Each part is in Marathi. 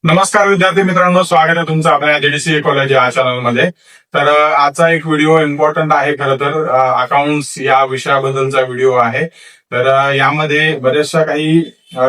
नमस्कार विद्यार्थी मित्रांनो, स्वागत आहे तुमचं आपल्या जेडीसी कॉलेज या चॅनलमध्ये. तर आजचा एक व्हिडिओ इम्पॉर्टंट आहे. खरं तर अकाउंट्स या विषयाबद्दलचा व्हिडिओ आहे. तर यामध्ये बरेचशा काही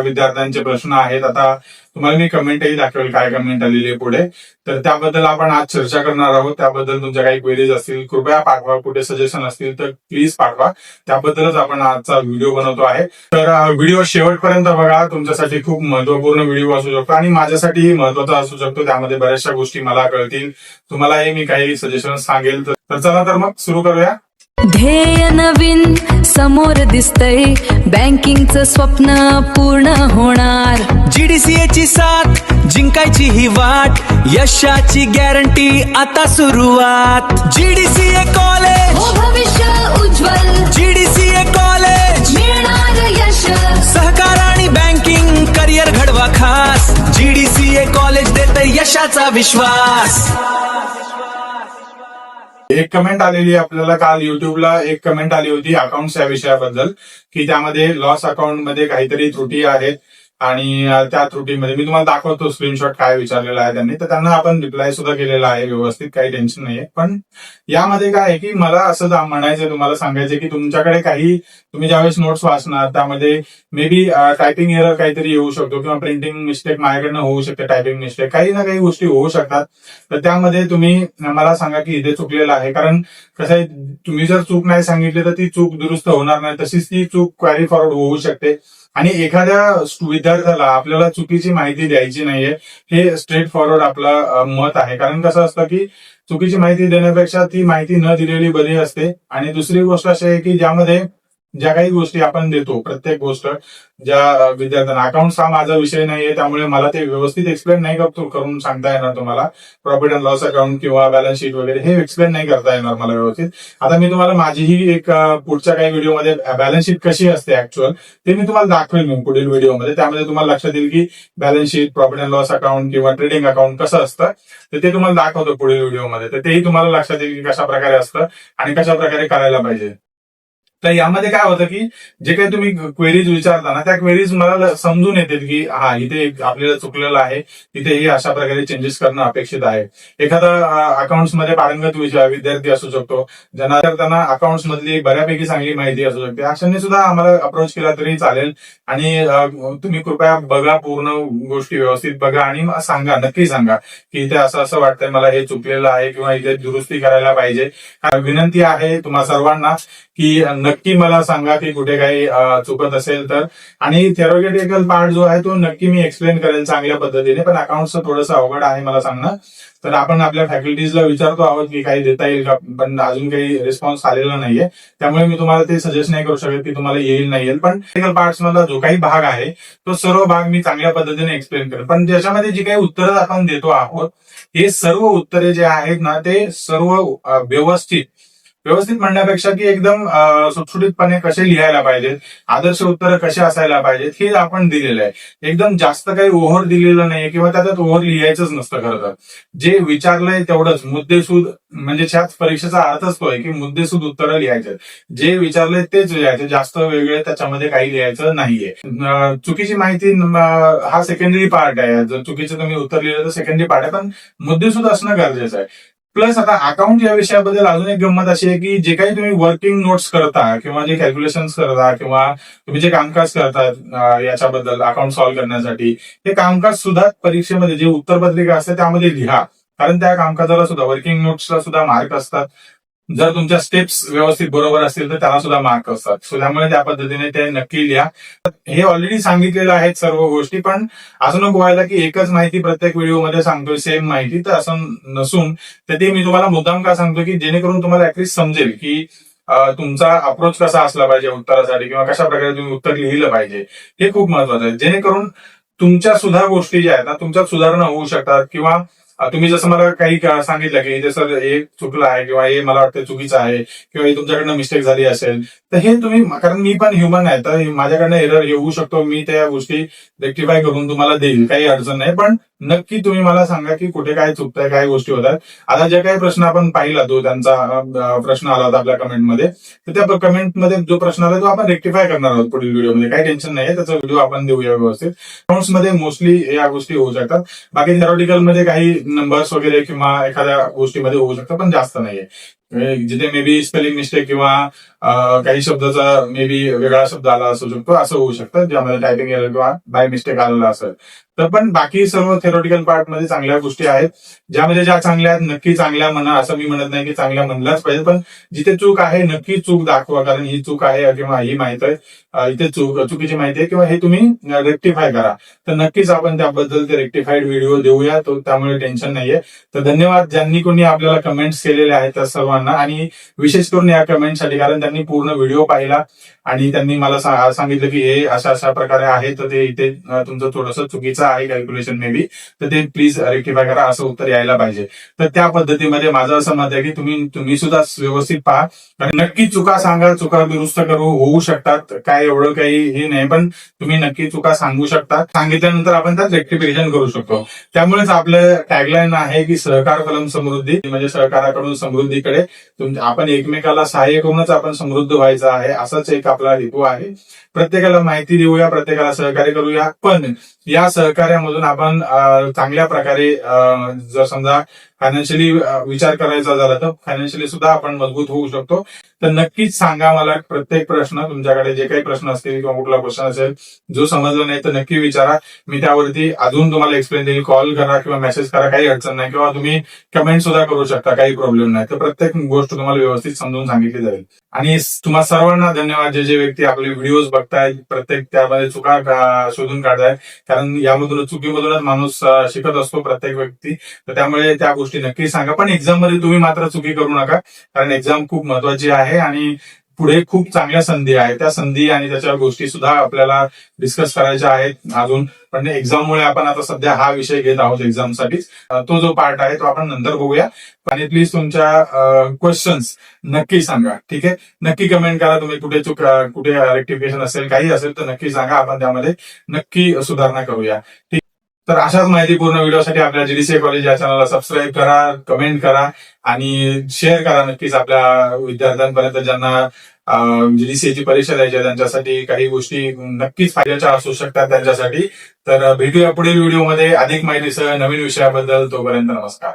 विद्यार्थ्यांचे प्रश्न आहेत. आता तुम्हाला मी कमेंटही दाखवेल काय कमेंट आलेली आहे पुढे. तर त्याबद्दल आपण आज चर्चा करणार आहोत. त्याबद्दल तुमच्या काही क्वेरीज असतील कृपया पाठवा, कुठे सजेशन असतील तर प्लीज पाठवा. त्याबद्दलच आपण आजचा व्हिडिओ बनवतो आहे. तर व्हिडिओ शेवटपर्यंत बघा, तुमच्यासाठी खूप महत्वपूर्ण व्हिडिओ असू शकतो आणि माझ्यासाठीही महत्वाचा असू शकतो. त्यामध्ये बऱ्याचशा गोष्टी मला कळतील, तुम्हालाही मी काही सजेशन सांगेल. तर चला तर मग सुरू करूया. ध्येय नवीन समोर दिसतंय, बँकिंगचं स्वप्न पूर्ण होणार. जीडीसीए ची साथ जिंकायची ही वाट, यशाची गॅरंटी आता सुरुवात. जीडीसीए कॉलेज हो भविष्य उज्ज्वल, जीडीसीए कॉलेज मिळणार यश. सहकार आणि बँकिंग करिअर घडवा खास. जीडीसीए कॉलेज देते यशाचा विश्वास. एक कमेंट आलेली आपल्याला काल युट्यूबला एक कमेंट आली होती अकाउंट्स या विषयाबद्दल, की त्यामध्ये लॉस अकाउंट मध्ये काहीतरी त्रुटी आहेत आणि त्या त्रुटीमध्ये मी तुम्हाला दाखवतो स्क्रीनशॉट काय विचारलेला आहे त्यांनी. तर त्यांना आपण रिप्लाय सुद्धा केलेला आहे व्यवस्थित, काही टेन्शन नाहीये. पण यामध्ये काय आहे की मला असं म्हणायचं, तुम्हाला सांगायचं की तुमच्याकडे काही तुम्ही ज्यावेळेस नोट्स वाचणार त्यामध्ये मे बी टायपिंग एरर काहीतरी येऊ शकतो किंवा प्रिंटिंग मिस्टेक माझ्याकडनं होऊ शकते, टायपिंग मिस्टेक काही ना काही गोष्टी होऊ शकतात. तर त्यामध्ये तुम्ही मला सांगा की इथे चुकलेलं आहे. कारण कसं आहे, तुम्ही जर चूक नाही सांगितली तर ती चूक दुरुस्त होणार नाही, तशीच ती चूक क्वॅरी फॉरवर्ड होऊ शकते. आणि एखाद्या विद्यार्थ्याला आपल्याला चुकीची माहिती द्यायची नाहीये, हे स्ट्रेट फॉरवर्ड आपलं मत आहे. कारण कसं असतं की चुकीची माहिती देण्यापेक्षा ती माहिती न दिलेली बरी असते. आणि दुसरी गोष्ट अशी आहे की ज्यामध्ये ज्या काही गोष्टी आपण देतो, प्रत्येक गोष्ट ज्या विद्यार्थ्यांना, अकाउंट्स हा माझा विषय नाहीये त्यामुळे मला ते व्यवस्थित एक्सप्लेन नाही करून सांगता येणार तुम्हाला. प्रॉफिट अँड लॉस अकाउंट किंवा बॅलन्स शीट वगैरे हे एक्सप्लेन नाही करता येणार मला व्यवस्थित. आता मी तुम्हाला माझीही एक पुढच्या काही व्हिडिओमध्ये बॅलन्स शीट कशी असते ऍक्च्युअल ते मी तुम्हाला दाखवेल मी पुढील व्हिडिओमध्ये. त्यामध्ये तुम्हाला लक्षात येईल की balance sheet, profit and loss account किंवा ट्रेडिंग अकाउंट कसं असतं, तर ते तुम्हाला दाखवतो पुढील व्हिडिओमध्ये. तर तेही तुम्हाला लक्षात येईल की कशा प्रकारे असतं आणि कशा प्रकारे करायला पाहिजे. तर यामध्ये काय होतं की जे काही तुम्ही क्वेरीज विचारता ना, त्या क्वेरीज मला समजून येते की हा इथे आपल्याला चुकलेलं आहे, तिथे हे अशा प्रकारे चेंजेस करणं अपेक्षित आहे. एखादा अकाउंट्स मध्ये पारंगत विद्यार्थी असू शकतो, ज्यांना त्यांना अकाउंट्स मधली बऱ्यापैकी चांगली माहिती असू शकते, अशांनी सुद्धा आम्हाला अप्रोच केला तरी चालेल. आणि तुम्ही कृपया बघा, पूर्ण गोष्टी व्यवस्थित बघा आणि सांगा, नक्की सांगा की इथे असं असं वाटतंय, मला हे चुकलेलं आहे किंवा इथे दुरुस्ती करायला पाहिजे. विनंती आहे तुम्हा सर्वांना की नक्की मला सांगा की कुठे काही चुकत असेल तर. आणि थेरोटिकल पार्ट जो आहे तो नक्की मी एक्सप्लेन करेल चांगल्या पद्धतीने, पण अकाउंटचं थोडंसं अवघड आहे मला सांगणं. तर आपण आपल्या फॅकल्टीजला विचारतो आहोत की काही देता येईल का, पण अजून काही रिस्पॉन्स आलेला नाहीये. त्यामुळे मी तुम्हाला ते सजेस्ट नाही करू शकत की तुम्हाला येईल नाही येईल. पण टेक्निकल पार्ट्स मधला जो काही भाग आहे तो सर्व भाग मी चांगल्या पद्धतीने एक्सप्लेन करेल. पण ज्याच्यामध्ये जी काही उत्तरं आपण देतो आहोत, हे सर्व उत्तरे जे आहेत ना, ते सर्व व्यवस्थित म्हणण्यापेक्षा की एकदम सुटसुटीतपणे कसे लिहायला पाहिजेत, आदर्श उत्तरं कसे असायला पाहिजेत, हे आपण दिलेलं आहे. एकदम जास्त काही ओव्हर दिलेलं नाहीये किंवा त्याच्यात ओव्हर लिहायचंच नसतं. खरं तर जे विचारलंय तेवढंच मुद्देसूद, म्हणजे त्याच परीक्षेचा अर्थच तो आहे की मुद्देसूद उत्तरं लिहायचे, जे विचारलंय तेच लिहायचे, जास्त वेगळे त्याच्यामध्ये काही लिहायचं नाहीये. चुकीची माहिती हा सेकंडरी पार्ट आहे. जर चुकीचं तुम्ही उत्तर लिहिलं तर सेकंडरी पार्ट आहे, पण मुद्देसूद असणं गरजेचं आहे. प्लस आता अकाउंट या विषयाबद्दल अजून एक गंमत अशी आहे की जे काही तुम्ही वर्किंग नोट्स करता किंवा जे कॅल्क्युलेशन करता किंवा तुम्ही जे कामकाज करतात याच्याबद्दल अकाउंट सॉल्व्ह करण्यासाठी, हे कामकाज सुद्धा परीक्षेमध्ये जे उत्तरपत्रिका असते त्यामध्ये लिहा. कारण त्या कामकाजाला सुद्धा, वर्किंग नोट्सला सुद्धा मार्क असतात. जर तुमच्या स्टेप्स व्यवस्थित बरोबर असतील तर त्याला सुद्धा मार्क असतात. सो त्यामुळे त्या पद्धतीने ते नक्की लिहा. हे ऑलरेडी सांगितलेलं आहेत सर्व गोष्टी, पण असं नको व्हायला की एकच माहिती प्रत्येक व्हिडिओमध्ये सांगतोय सेम माहिती, तर असं नसून तर ते मी तुम्हाला मुद्दाम का सांगतो की जेणेकरून तुम्हाला ऍटलीस्ट समजेल की तुमचा अप्रोच कसा असला पाहिजे उत्तरासाठी किंवा कशा प्रकारे तुम्ही उत्तर लिहिलं पाहिजे. हे खूप महत्वाचं आहे, जेणेकरून तुमच्या सुद्धा गोष्टी ज्या आहेत ना, तुमच्यात सुधारणा होऊ शकतात किंवा तुम्ही जसं मला काही सांगितलं की इथे सर हे चुकलं आहे किंवा हे मला वाटतं चुकीचं आहे किंवा हे तुमच्याकडनं मिस्टेक झाली असेल, तर हे तुम्ही, कारण मी पण ह्युमन आहे, तर माझ्याकडनं एरर येऊ शकतो, मी त्या गोष्टी रेक्टिफाय करून तुम्हाला देईल, काही अडचण नाही. पण नक्की तुम्ही मला सांगा की कुठे काय चुकतंय, काय गोष्टी होतात. आता जे काही प्रश्न आपण पाहिला, तो त्यांचा प्रश्न आला होता आपल्या कमेंटमध्ये, तर त्या कमेंटमध्ये जो प्रश्न आला तो आपण रेक्टिफाय करणार आहोत पुढील व्हिडिओमध्ये. काही टेन्शन नाही, त्याचा व्हिडिओ आपण देऊया व्यवस्थित. अकाउंट्स मध्ये मोस्टली या गोष्टी होऊ शकतात. बाकी थेरॉटिकल मध्ये काही नंबर्स वगैरे किंवा एखाद्या गोष्टीमध्ये होऊ शकतं, पण जास्त नाहीये. जिथे मे बी स्पेलिंग मिस्टेक किंवा काही शब्दाचा मे बी वेगळा शब्द आला असू शकतो, असं होऊ शकतं ज्यामध्ये टायपिंग एरर किंवा बाय मिस्टेक आलेला असेल. तर पण बाकी सर्व थेरॉटिकल पार्ट मध्ये चांगल्या गोष्टी आहेत, ज्यामध्ये ज्या चांगल्या आहेत नक्की चांगल्या म्हणा, असं मी म्हणत नाही की चांगल्या म्हणलाच पाहिजे, पण जिथे चूक आहे नक्की चूक दाखवा, कारण ही चूक आहे किंवा ही माहिती आहे, इथे चुकीची माहिती आहे किंवा हे तुम्ही रेक्टिफाय करा. तर नक्कीच आपण त्याबद्दल ते रेक्टिफाईड व्हिडिओ देऊया, तो त्यामुळे टेन्शन नाहीये. तर धन्यवाद ज्यांनी कोणी आपल्याला कमेंट्स केलेले आहेत त्या सर्वांना, आणि विशेष करून या कमेंटसाठी, कारण त्यांनी पूर्ण व्हिडिओ पाहिला आणि त्यांनी मला सांगितलं की हे अशा अशा प्रकारे आहे, तर ते इथे तुमचं थोडंसं चुकीचं आहे कॅल्क्युलेशन मे बी, तर ते प्लीज रेक्टिफाय करा, असं उत्तर यायला पाहिजे. तर त्या पद्धतीमध्ये माझं असं मत आहे की तुम्ही सुद्धा व्यवस्थित पहा, आणि नक्की चुका सांगा, चुका दुरुस्त होऊ शकतात, काय एवढं काही हे नाही, पण तुम्ही नक्की चुका सांगू शकता. सांगितल्यानंतर आपण त्यात रेक्टिफिकेशन करू शकतो. त्यामुळेच आपलं टॅगलाईन आहे की सहकार फलम समृद्धी, म्हणजे सहकाराकडून समृद्धीकडे. आपण एकमेकाला सहाय्य करूनच आपण समृद्ध व्हायचं आहे, असाच एक आपला हेतू आहे. प्रत्येकाला माहिती देऊया, प्रत्येकाला सहकार्य करूया, पण या सहकार्यामधून आपण चांगल्या प्रकारे जर समजा फायनान्शियली विचार करायचा झाला तर फायनान्शियली सुद्धा आपण मजबूत होऊ शकतो. तर नक्कीच सांगा मला प्रत्येक प्रश्न, तुमच्याकडे जे काही प्रश्न असतील किंवा कुठला क्वेश्चन असेल जो समजला नाही तर नक्की विचारा, मी त्यावरती अजून तुम्हाला एक्सप्लेन देईल. कॉल करा किंवा मेसेज करा, काही अडचण नाही, किंवा तुम्ही कमेंट सुद्धा करू शकता, काही प्रॉब्लेम नाही. तर प्रत्येक गोष्ट तुम्हाला व्यवस्थित समजून सांगितली जाईल. आणि तुम्हा सर्वांना धन्यवाद, जे व्यक्ती आपले व्हिडिओज बघतायत, प्रत्येक त्यामध्ये चुका शोधून काढतायत, कारण यामधून चुकीमधूनच माणूस शिकत असतो प्रत्येक व्यक्ती. तर त्यामुळे त्या गोष्टी नक्की सांगा, पण एक्झाम मध्ये तुम्ही मात्र चुकी करू नका, कारण एक्झाम खूप महत्वाची आहे आणि पुढे खूप चांगल्या संधी आहेत. त्या संधी आणि त्याच्या गोष्टी सुद्धा आपल्याला डिस्कस करायच्या आहेत अजून, पण एक्झाममुळे आपण आता सध्या हा विषय घेत आहोत एक्झामसाठीच. तो जो पार्ट आहे तो आपण नंतर बघूया. आणि प्लीज तुमच्या क्वेश्चन्स नक्की सांगा, ठीक आहे. नक्की कमेंट करा, तुम्ही कुठे रेक्टिफिकेशन असेल, काही असेल तर नक्की सांगा, आपण त्यामध्ये नक्की सुधारणा करूया, ठीक. तर अशाच माहितीपूर्ण व्हिडिओसाठी आपल्या जीडीसीए कॉलेज या चॅनलला सबस्क्राईब करा, कमेंट करा आणि शेअर करा नक्कीच आपल्या विद्यार्थ्यांपर्यंत, ज्यांना जीडीसीएची परीक्षा द्यायची आहे, त्यांच्यासाठी काही गोष्टी नक्कीच फायद्याच्या असू शकतात त्यांच्यासाठी. तर भेटूया पुढील व्हिडिओमध्ये अधिक माहितीसह नवीन विषयाबद्दल. तोपर्यंत नमस्कार.